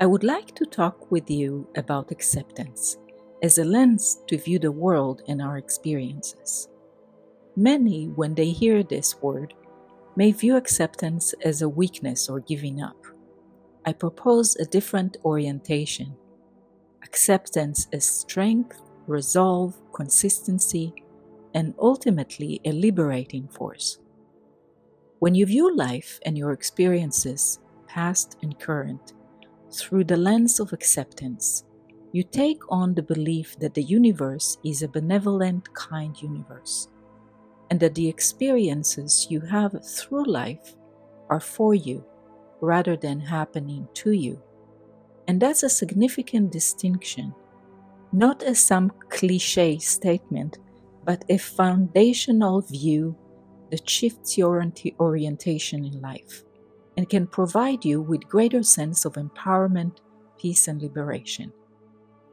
I would like to talk with you about acceptance as a lens to view the world and our experiences. Many, when they hear this word, may view acceptance as a weakness or giving up. I propose a different orientation. Acceptance as strength, resolve, consistency, and ultimately a liberating force. When you view life and your experiences, past and current, through the lens of acceptance, you take on the belief that the universe is a benevolent, kind universe, and that the experiences you have through life are for you rather than happening to you. And that's a significant distinction, not as some cliche statement, but a foundational view that shifts your orientation in life and can provide you with greater sense of empowerment, peace, and liberation.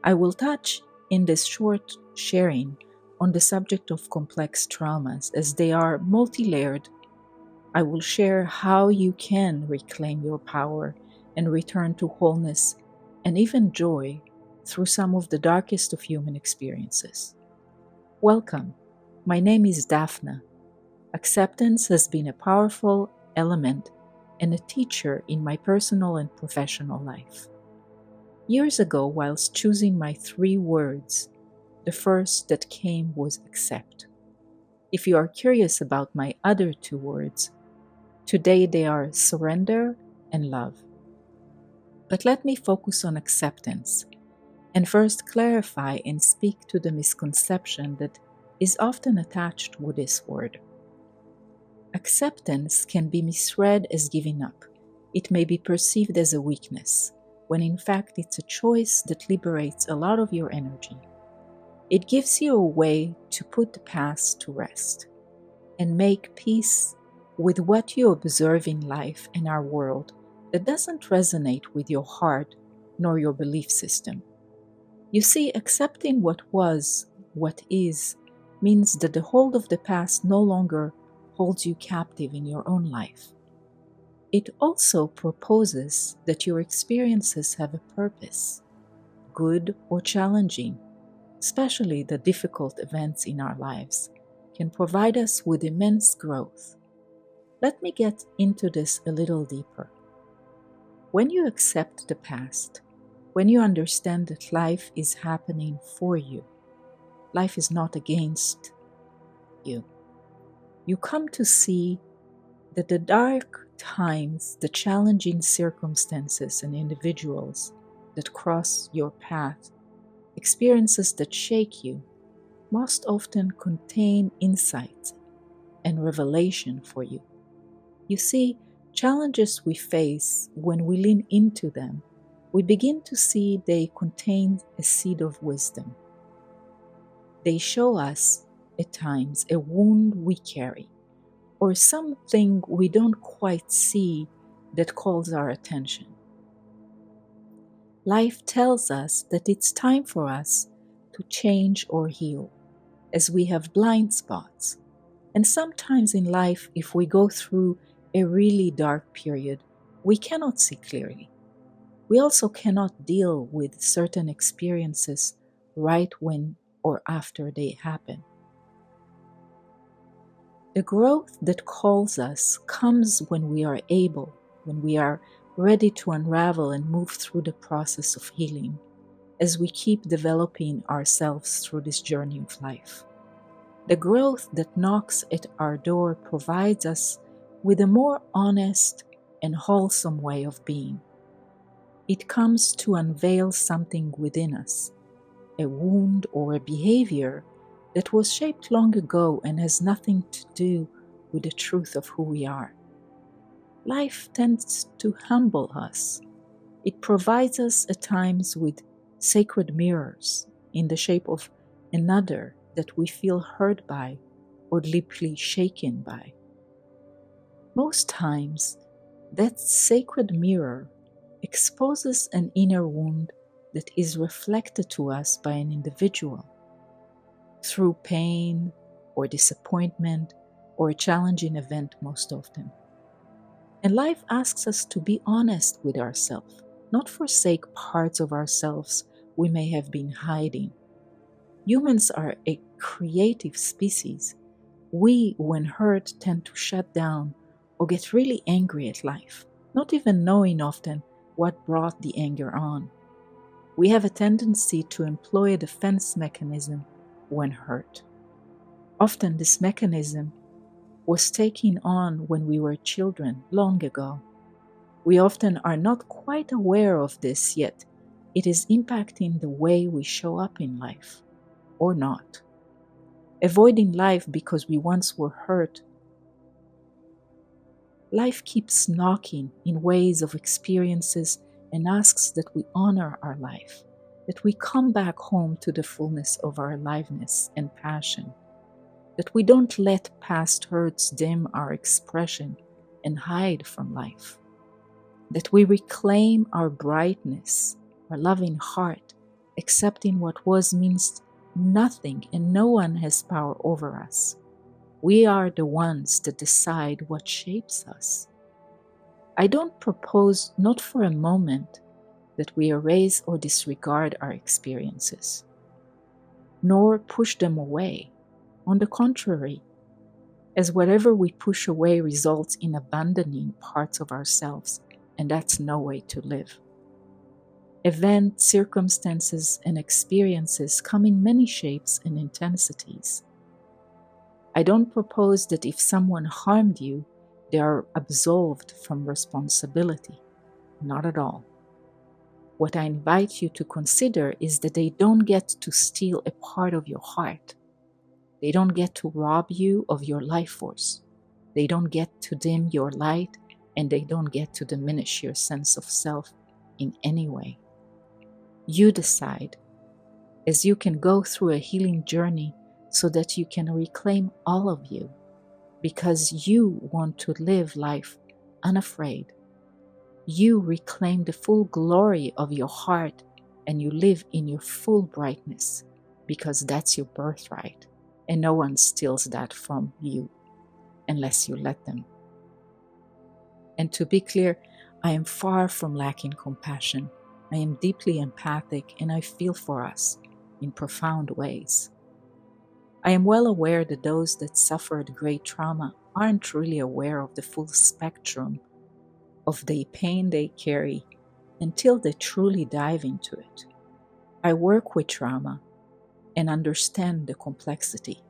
I will touch in this short sharing on the subject of complex traumas as they are multi-layered. I will share how you can reclaim your power and return to wholeness and even joy through some of the darkest of human experiences. Welcome. My name is Dafna. Acceptance has been a powerful element and a teacher in my personal and professional life. Years ago, whilst choosing my 3 words, the first that came was accept. If you are curious about my other 2 words, today they are surrender and love. But let me focus on acceptance and first clarify and speak to the misconception that is often attached with this word. Acceptance can be misread as giving up. It may be perceived as a weakness, when in fact it's a choice that liberates a lot of your energy. It gives you a way to put the past to rest and make peace with what you observe in life and our world that doesn't resonate with your heart nor your belief system. You see, accepting what was, what is, means that the hold of the past no longer holds you captive in your own life. It also proposes that your experiences have a purpose, good or challenging, especially the difficult events in our lives, can provide us with immense growth. Let me get into this a little deeper. When you accept the past, when you understand that life is happening for you, life is not against you, you come to see that the dark times, the challenging circumstances and individuals that cross your path, experiences that shake you, most often contain insight and revelation for you. You see, challenges we face, when we lean into them, we begin to see they contain a seed of wisdom. They show us, at times, a wound we carry, or something we don't quite see that calls our attention. Life tells us that it's time for us to change or heal, as we have blind spots. And sometimes in life, if we go through a really dark period, we cannot see clearly. We also cannot deal with certain experiences right when or after they happen. The growth that calls us comes when we are able, when we are ready to unravel and move through the process of healing, as we keep developing ourselves through this journey of life. The growth that knocks at our door provides us with a more honest and wholesome way of being. It comes to unveil something within us, a wound or a behavior that was shaped long ago and has nothing to do with the truth of who we are. Life tends to humble us. It provides us at times with sacred mirrors in the shape of another that we feel hurt by or deeply shaken by. Most times, that sacred mirror exposes an inner wound that is reflected to us by an individual through pain or disappointment or a challenging event most often. And life asks us to be honest with ourselves, not forsake parts of ourselves we may have been hiding. Humans are a creative species. We, when hurt, tend to shut down or get really angry at life, not even knowing often what brought the anger on. We have a tendency to employ a defense mechanism when hurt. Often this mechanism was taken on when we were children long ago. We often are not quite aware of this, yet it is impacting the way we show up in life, or not. Avoiding life because we once were hurt. Life keeps knocking in ways of experiences and asks that we honor our life, that we come back home to the fullness of our aliveness and passion, that we don't let past hurts dim our expression and hide from life, that we reclaim our brightness, our loving heart. Accepting what was means nothing and no one has power over us. We are the ones that decide what shapes us. I don't propose, not for a moment, that we erase or disregard our experiences, nor push them away. On the contrary, as whatever we push away results in abandoning parts of ourselves, and that's no way to live. Events, circumstances, and experiences come in many shapes and intensities. I don't propose that if someone harmed you, they are absolved from responsibility. Not at all. What I invite you to consider is that they don't get to steal a part of your heart. They don't get to rob you of your life force. They don't get to dim your light, and they don't get to diminish your sense of self in any way. You decide, as you can go through a healing journey so that you can reclaim all of you, because you want to live life unafraid. You reclaim the full glory of your heart and you live in your full brightness, because that's your birthright, and no one steals that from you unless you let them. And to be clear, I am far from lacking compassion. I am deeply empathic and I feel for us in profound ways. I am well aware that those that suffered great trauma aren't really aware of the full spectrum of the pain they carry until they truly dive into it. I work with trauma and understand the complexity.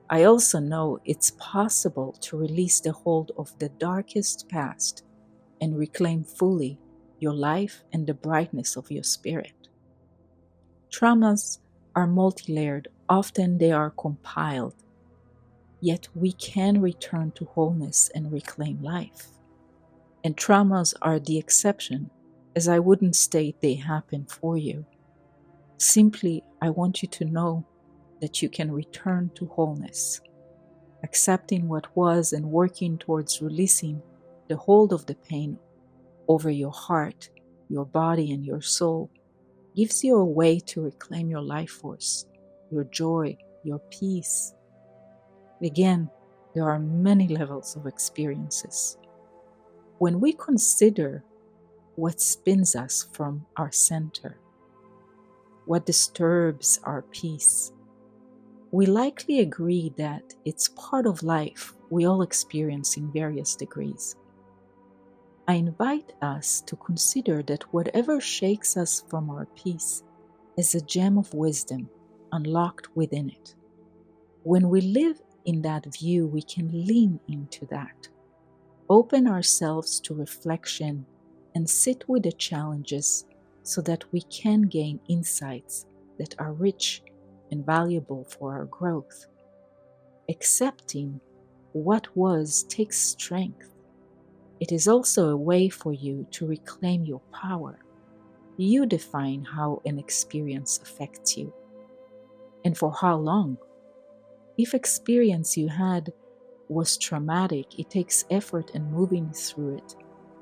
I also know it's possible to release the hold of the darkest past and reclaim fully your life and the brightness of your spirit. Traumas are multi-layered, often they are compiled, yet we can return to wholeness and reclaim life. And traumas are the exception, as I wouldn't state they happen for you. Simply, I want you to know that you can return to wholeness. Accepting what was and working towards releasing the hold of the pain over your heart, your body, and your soul gives you a way to reclaim your life force, your joy, your peace. Again, there are many levels of experiences. When we consider what spins us from our center, what disturbs our peace, we likely agree that it's part of life we all experience in various degrees. I invite us to consider that whatever shakes us from our peace is a gem of wisdom unlocked within it. When we live in that view, we can lean into that, open ourselves to reflection, and sit with the challenges so that we can gain insights that are rich and valuable for our growth. Accepting what was takes strength. It is also a way for you to reclaim your power. You define how an experience affects you and for how long. If experience you had was traumatic, it takes effort in moving through it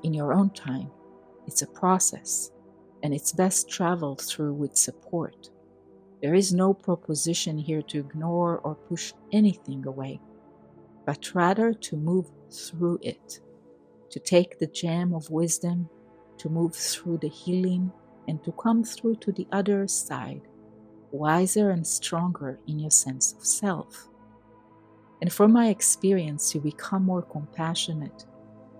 in your own time. It's a process, and it's best traveled through with support. There is no proposition here to ignore or push anything away, but rather to move through it, to take the gem of wisdom to move through the healing and to come through to the other side, wiser and stronger in your sense of self. And from my experience, you become more compassionate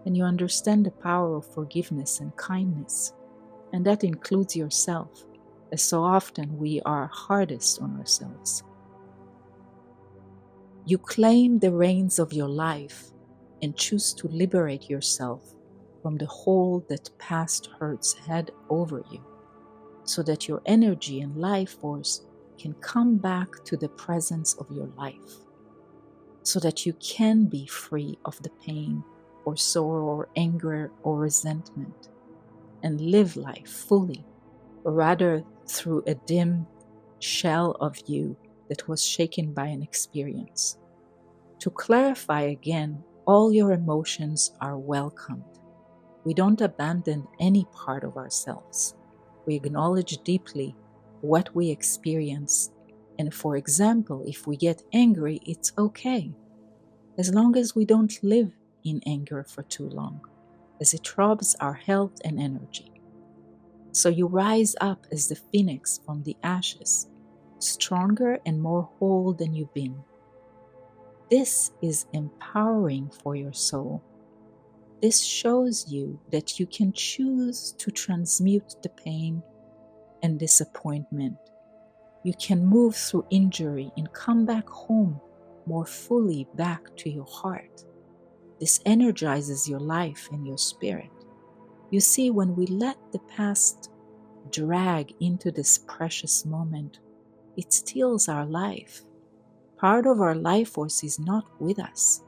and you understand the power of forgiveness and kindness, and that includes yourself, as so often we are hardest on ourselves. You claim the reins of your life and choose to liberate yourself from the hold that past hurts had over you, so that your energy and life force can come back to the presence of your life, so that you can be free of the pain or sorrow or anger or resentment and live life fully, rather through a dim shell of you that was shaken by an experience. To clarify again, all your emotions are welcomed. We don't abandon any part of ourselves. We acknowledge deeply what we experience. And for example, if we get angry, it's okay, as long as we don't live in anger for too long, as it robs our health and energy. So you rise up as the phoenix from the ashes, stronger and more whole than you've been. This is empowering for your soul. This shows you that you can choose to transmute the pain and disappointment. You can move through injury and come back home more fully back to your heart. This energizes your life and your spirit. You see, when we let the past drag into this precious moment, it steals our life. Part of our life force is not with us.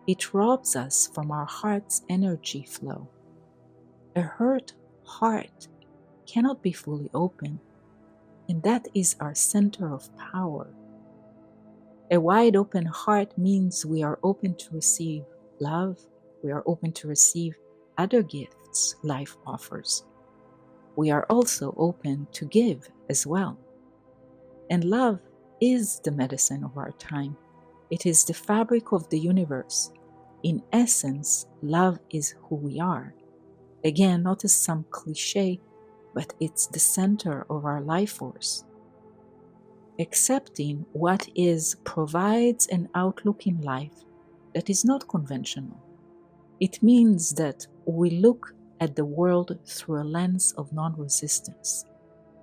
It robs us from our heart's energy flow. A hurt heart cannot be fully open, and that is our center of power. A wide open heart means we are open to receive love, we are open to receive other gifts life offers. We are also open to give as well. And love is the medicine of our time. It is the fabric of the universe. In essence, love is who we are. Again, not as some cliche, but it's the center of our life force. Accepting what is provides an outlook in life that is not conventional. It means that we look at the world through a lens of non-resistance.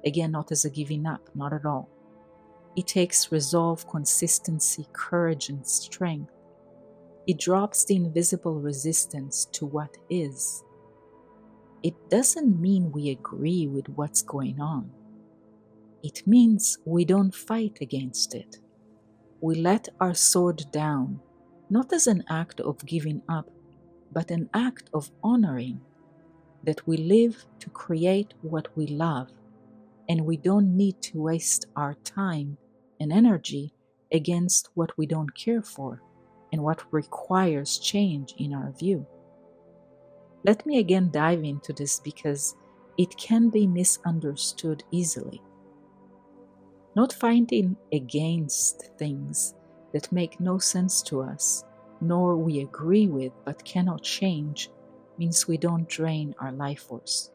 Again, not as a giving up, not at all. It takes resolve, consistency, courage, and strength. It drops the invisible resistance to what is. It doesn't mean we agree with what's going on. It means we don't fight against it. We let our sword down, not as an act of giving up, but an act of honoring that we live to create what we love, and we don't need to waste our time and energy against what we don't care for and what requires change in our view. Let me again dive into this because it can be misunderstood easily. Not fighting against things that make no sense to us, nor we agree with but cannot change, means we don't drain our life force.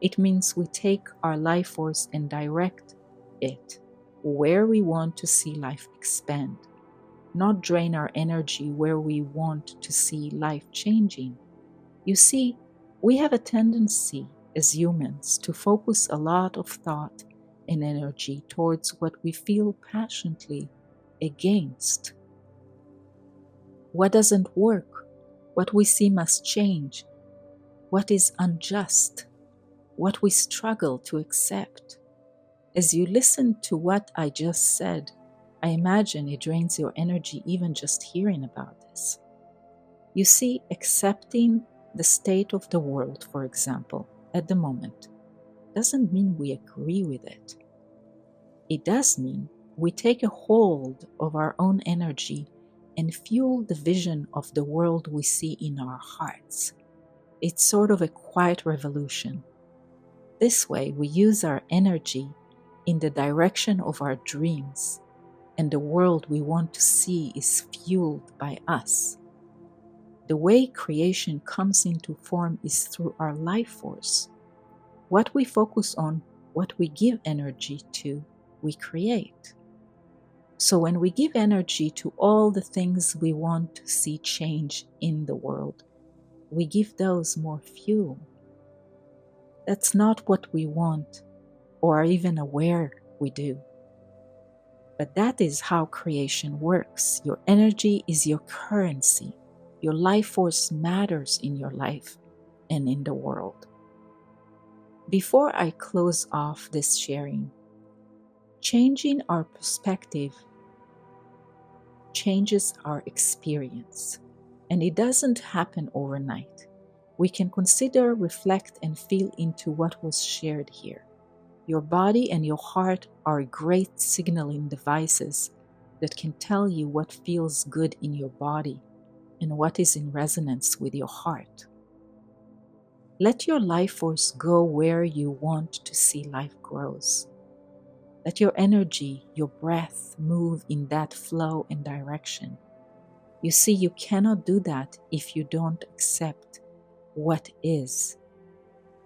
It means we take our life force and direct it where we want to see life expand, not drain our energy where we want to see life changing. You see, we have a tendency as humans to focus a lot of thought and energy towards what we feel passionately against. What doesn't work, what we see must change, what is unjust, what we struggle to accept. As you listen to what I just said, I imagine it drains your energy even just hearing about this. You see, accepting the state of the world, for example, at the moment, doesn't mean we agree with it. It does mean we take a hold of our own energy and fuel the vision of the world we see in our hearts. It's sort of a quiet revolution. This way, we use our energy in the direction of our dreams, and the world we want to see is fueled by us. The way creation comes into form is through our life force. What we focus on, what we give energy to, we create. So when we give energy to all the things we want to see change in the world, we give those more fuel. That's not what we want or are even aware we do. But that is how creation works. Your energy is your currency. Your life force matters in your life and in the world. Before I close off this sharing, changing our perspective changes our experience, and it doesn't happen overnight. We can consider, reflect, and feel into what was shared here. Your body and your heart are great signaling devices that can tell you what feels good in your body and what is in resonance with your heart. Let your life force go where you want to see life grows. Let your energy, your breath move in that flow and direction. You see, you cannot do that if you don't accept what is.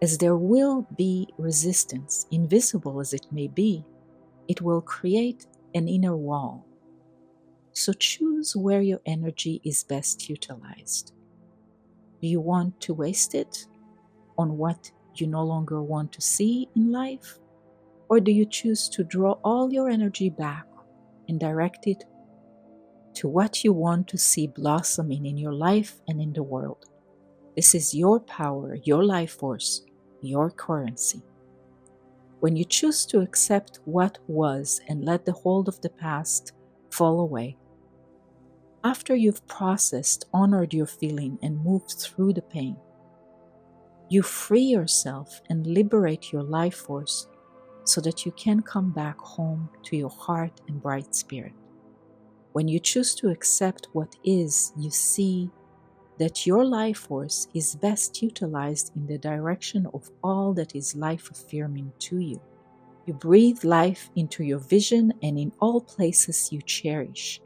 As there will be resistance, invisible as it may be, it will create an inner wall. So choose where your energy is best utilized. Do you want to waste it on what you no longer want to see in life? Or do you choose to draw all your energy back and direct it to what you want to see blossoming in your life and in the world? This is your power, your life force, your currency. When you choose to accept what was and let the hold of the past fall away, after you've processed, honored your feeling, and moved through the pain, you free yourself and liberate your life force so that you can come back home to your heart and bright spirit. When you choose to accept what is, you see that your life force is best utilized in the direction of all that is life-affirming to you. You breathe life into your vision and in all places you cherish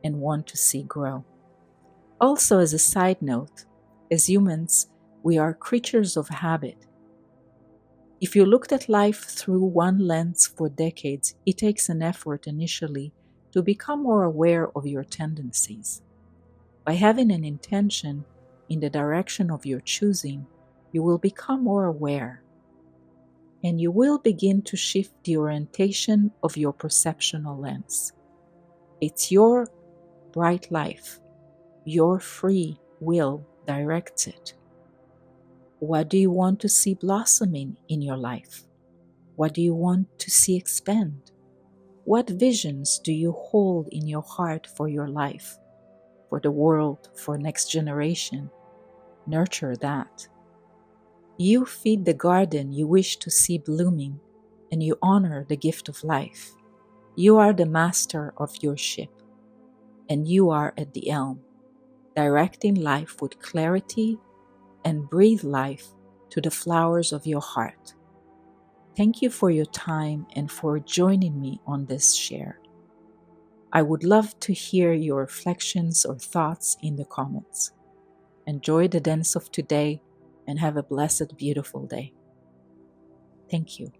and want to see grow. Also, as a side note, as humans, we are creatures of habit. If you looked at life through one lens for decades, it takes an effort initially to become more aware of your tendencies. By having an intention in the direction of your choosing, you will become more aware, and you will begin to shift the orientation of your perceptual lens. It's your bright life. Your free will directs it. What do you want to see blossoming in your life? What do you want to see expand? What visions do you hold in your heart for your life, for the world, for next generation? Nurture that. You feed the garden you wish to see blooming, and you honor the gift of life. You are the master of your ship, and you are at the helm, directing life with clarity, and breathe life to the flowers of your heart. Thank you for your time and for joining me on this share. I would love to hear your reflections or thoughts in the comments. Enjoy the dance of today and have a blessed, beautiful day. Thank you.